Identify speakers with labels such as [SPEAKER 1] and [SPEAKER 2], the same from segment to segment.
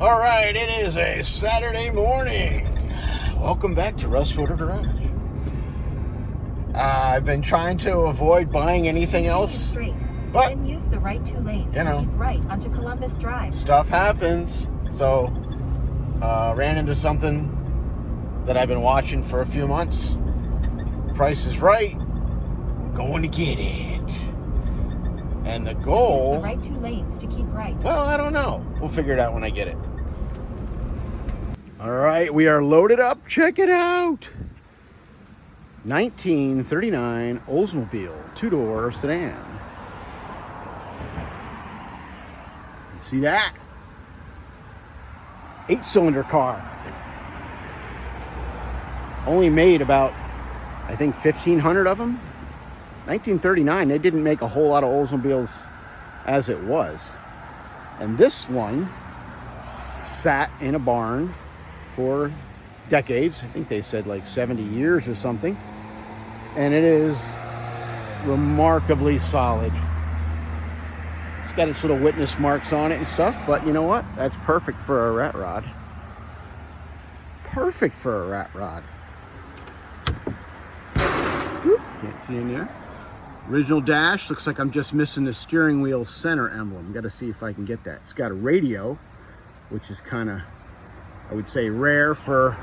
[SPEAKER 1] All right, it is a Saturday morning. Welcome back to Russ Photo Garage. I've been trying to avoid buying anything else,
[SPEAKER 2] straight,
[SPEAKER 1] but
[SPEAKER 2] then use the right two lanes to keep right onto Columbus Drive.
[SPEAKER 1] Stuff happens. So, ran into something that I've been watching for a few months. Price is right. I'm going to get it. And the goal...
[SPEAKER 2] Use the right two lanes to keep right.
[SPEAKER 1] Well, I don't know. We'll figure it out when I get it. All right, we are loaded up. Check it out. 1939 Oldsmobile two-door sedan. See that? 8-cylinder car. Only made about, I think, 1,500 of them. 1939, they didn't make a whole lot of Oldsmobiles as it was. And this one sat in a barn for decades. I think they said like 70 years or something. And it is remarkably solid. It's got its little witness marks on it and stuff, but you know what? That's perfect for a rat rod. Perfect for a rat rod. Whoop, can't see in there. Original dash. Looks like I'm just missing the steering wheel center emblem. Got to see if I can get that. It's got a radio, which is kind of, I would say, rare for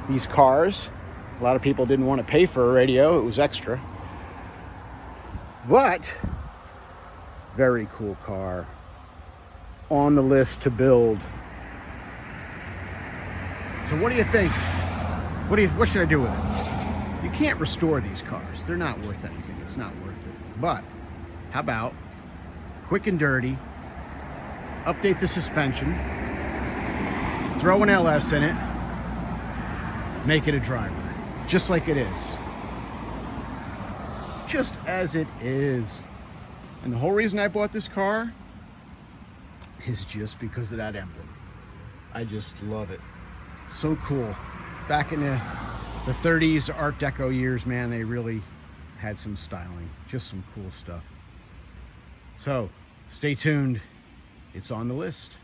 [SPEAKER 1] these cars. A lot of people didn't want to pay for a radio. It was extra. But, very cool car. On the list to build. So what do you think? What should I do with it? You can't restore these cars. They're not worth anything. It's not worth it. But, how about quick and dirty, update the suspension, throw an LS in it, make it a driver. Just like it is. Just as it is. And the whole reason I bought this car is just because of that emblem. I just love it. So cool. Back in the 30s Art Deco years, man, they really had some styling. Just some cool stuff. So, stay tuned. It's on the list.